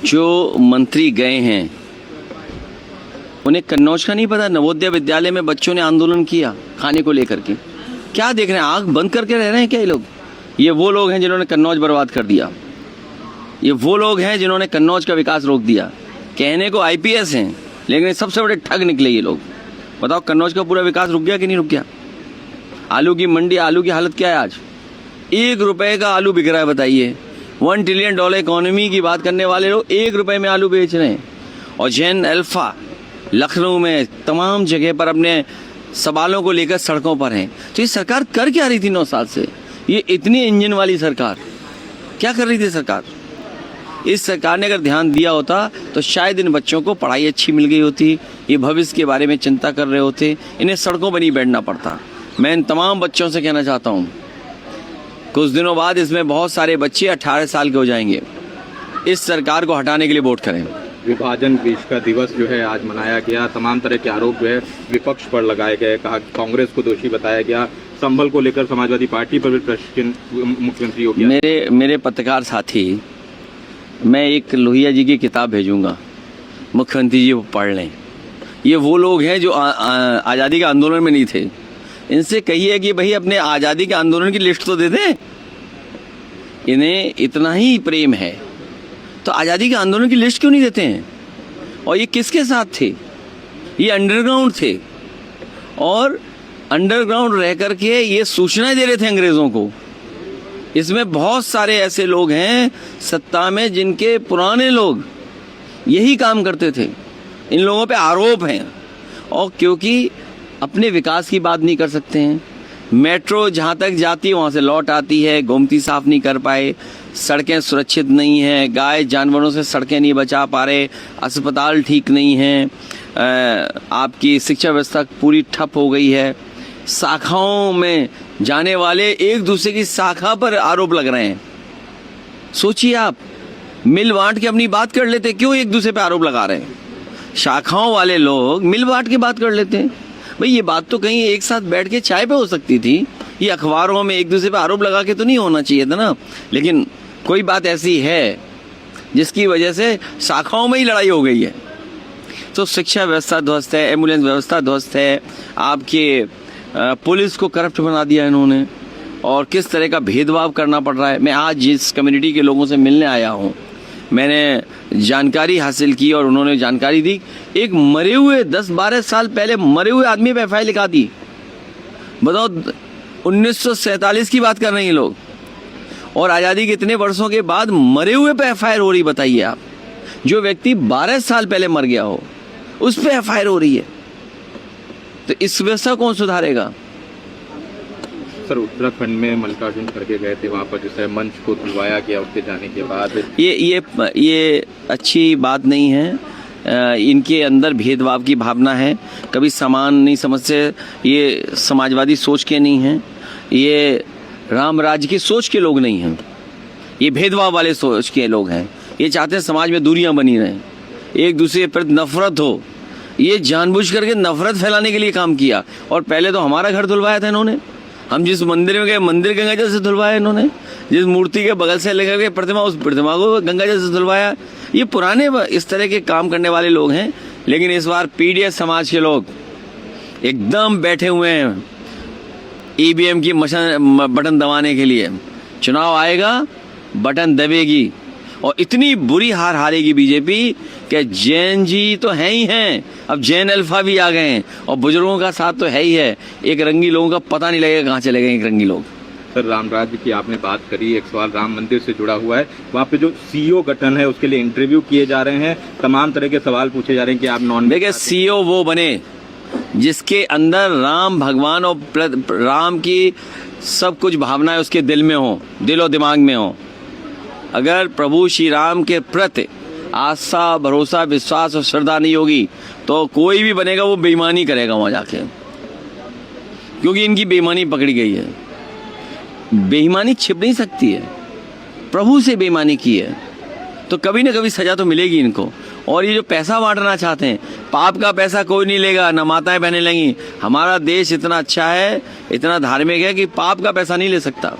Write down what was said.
जो मंत्री गए हैं उन्हें कन्नौज का नहीं पता। नवोदय विद्यालय में बच्चों ने आंदोलन किया खाने को लेकर के। क्या देख रहे हैं, आंख बंद करके रह रहे हैं क्या ये लोग? ये वो लोग हैं जिन्होंने कन्नौज बर्बाद कर दिया। ये वो लोग हैं जिन्होंने कन्नौज का विकास रोक दिया। कहने को आईपीएस हैं, लेकिन सबसे बड़े ठग निकले ये लोग। बताओ कन्नौज का पूरा विकास रुक गया कि नहीं रुक गया? आलू की मंडी, आलू की हालत क्या है आज? 1 रुपए का आलू बिक रहा है, बताइए। $1 ट्रिलियन इकोनॉमी की बात करने वाले लोग 1 रुपए में आलू बेच रहे हैं। और जैन अल्फा लखनऊ में तमाम जगह पर अपने सवालों को लेकर सड़कों पर हैं। तो ये सरकार कर क्या रही थी 9 साल से? ये इतनी इंजन वाली सरकार क्या कर रही थी सरकार? इस सरकार ने अगर ध्यान दिया होता तो शायद इन बच्चों को पढ़ाई अच्छी मिल गई होती, ये भविष्य के बारे में चिंता कर रहे होते, इन्हें सड़कों पर नहीं बैठना पड़ता। मैं इन तमाम बच्चों से कहना चाहता हूँ, कुछ दिनों बाद इसमें बहुत सारे बच्चे 18 साल के हो जाएंगे। इस सरकार को हटाने के लिए वोट करें। विभाजन देश का दिवस जो है आज मनाया गया। तमाम तरह के आरोप जो है विपक्ष पर लगाए गए। कहा कांग्रेस को दोषी बताया गया। संभल को लेकर समाजवादी पार्टी पर भी प्रश्न मुख्यमंत्री योगी। मेरे पत्रकार साथी, मैं एक लोहिया जी की किताब भेजूंगा, मुख्यमंत्री जी वो पढ़ लें। ये वो लोग हैं जो आज़ादी के आंदोलन में नहीं थे। इनसे कहिए कि भाई अपने आज़ादी के आंदोलन की लिस्ट तो दे दें। इन्हें इतना ही प्रेम है तो आज़ादी के आंदोलन की लिस्ट क्यों नहीं देते हैं? और ये किसके साथ थे? ये अंडरग्राउंड थे और अंडरग्राउंड रह करके ये सूचनाएं दे रहे थे अंग्रेजों को। इसमें बहुत सारे ऐसे लोग हैं सत्ता में जिनके पुराने लोग यही काम करते थे। इन लोगों पे आरोप हैं और क्योंकि अपने विकास की बात नहीं कर सकते हैं। मेट्रो जहाँ तक जाती है वहाँ से लौट आती है, गोमती साफ नहीं कर पाए, सड़कें सुरक्षित नहीं हैं, गाय जानवरों से सड़कें नहीं बचा पा रहे, अस्पताल ठीक नहीं हैं, आपकी शिक्षा व्यवस्था पूरी ठप हो गई है। शाखाओं में जाने वाले एक दूसरे की शाखा पर आरोप लग रहे हैं। सोचिए आप, मिल बांट के अपनी बात कर लेते, क्यों एक दूसरे पे आरोप लगा रहे हैं? शाखाओं वाले लोग मिल बांट के बात कर लेते हैं। भाई ये बात तो कहीं एक साथ बैठ के चाय पे हो सकती थी। ये अखबारों में एक दूसरे पे आरोप लगा के तो नहीं होना चाहिए था ना। लेकिन कोई बात ऐसी है जिसकी वजह से शाखाओं में ही लड़ाई हो गई है। तो शिक्षा व्यवस्था ध्वस्त है, एम्बुलेंस व्यवस्था ध्वस्त है, आपके पुलिस को करप्ट बना दिया इन्होंने, और किस तरह का भेदभाव करना पड़ रहा है। मैं आज जिस कम्युनिटी के लोगों से मिलने आया हूँ, मैंने जानकारी हासिल की और उन्होंने जानकारी दी। एक मरे हुए 10-12 साल पहले मरे हुए आदमी पे एफआईआर लिखा दी। बताओ, 1947 की बात कर रहे हैं लोग और आज़ादी के इतने वर्षों के बाद मरे हुए पे एफआईआर हो रही। बताइए आप, जो व्यक्ति 12 साल पहले मर गया हो उस पे एफआईआर हो रही है। तो इस व्यवस्था कौन सुधारेगा? सर, उत्तराखंड में मल्लिकार्जुन खड़गे गए थे, वहाँ पर जो है मंच को खुलवाया गया उसके जाने के बाद। ये अच्छी बात नहीं है। इनके अंदर भेदभाव की भावना है, कभी समान नहीं समझते। ये समाजवादी सोच के नहीं हैं, ये राम राज्य की सोच के लोग नहीं हैं, ये भेदभाव वाले सोच के लोग हैं। ये चाहते हैं समाज में दूरियां बनी रहें, एक दूसरे के प्रति नफरत हो। ये जानबूझ करके नफरत फैलाने के लिए काम किया। और पहले तो हमारा घर धुलवाया था इन्होंने। हम जिस मंदिर में गए, मंदिर गंगा जल से धुलवाया इन्होंने। जिस मूर्ति के बगल से लेकर के प्रतिमा, उस प्रतिमा को गंगा जल से धुलवाया। ये पुराने इस तरह के काम करने वाले लोग हैं। लेकिन इस बार पीडीएस समाज के लोग एकदम बैठे हुए हैं ईवीएम की बटन दबाने के लिए। चुनाव आएगा, बटन दबेगी और इतनी बुरी हार हारेगी बीजेपी कि जैन जी तो हैं ही हैं, अब जैन अल्फा भी आ गए हैं और बुजुर्गों का साथ तो है ही है। एक रंगी लोगों का पता नहीं लगेगा कहाँ चले गए एक रंगी लोग। सर, राम राज्य की आपने बात करी, एक सवाल राम मंदिर से जुड़ा हुआ है। वहाँ पे जो सीईओ गठन है उसके लिए इंटरव्यू किए जा रहे हैं, तमाम तरह के सवाल पूछे जा रहे हैं कि आप नॉन। देखिए, सीईओ वो बने जिसके अंदर राम भगवान और राम की सब कुछ भावनाएं उसके दिल में हो, दिलो दिमाग में हो। अगर प्रभु श्री राम के प्रति आस्था, भरोसा, विश्वास और श्रद्धा नहीं होगी तो कोई भी बनेगा वो बेईमानी करेगा वहां जाके, क्योंकि इनकी बेईमानी पकड़ी गई है। बेईमानी छिप नहीं सकती है। प्रभु से बेईमानी की है तो कभी ना कभी सजा तो मिलेगी इनको। और ये जो पैसा बांटना चाहते हैं, पाप का पैसा कोई नहीं लेगा, न माताएं बहने लगेंगी। हमारा देश इतना अच्छा है, इतना धार्मिक है कि पाप का पैसा नहीं ले सकता।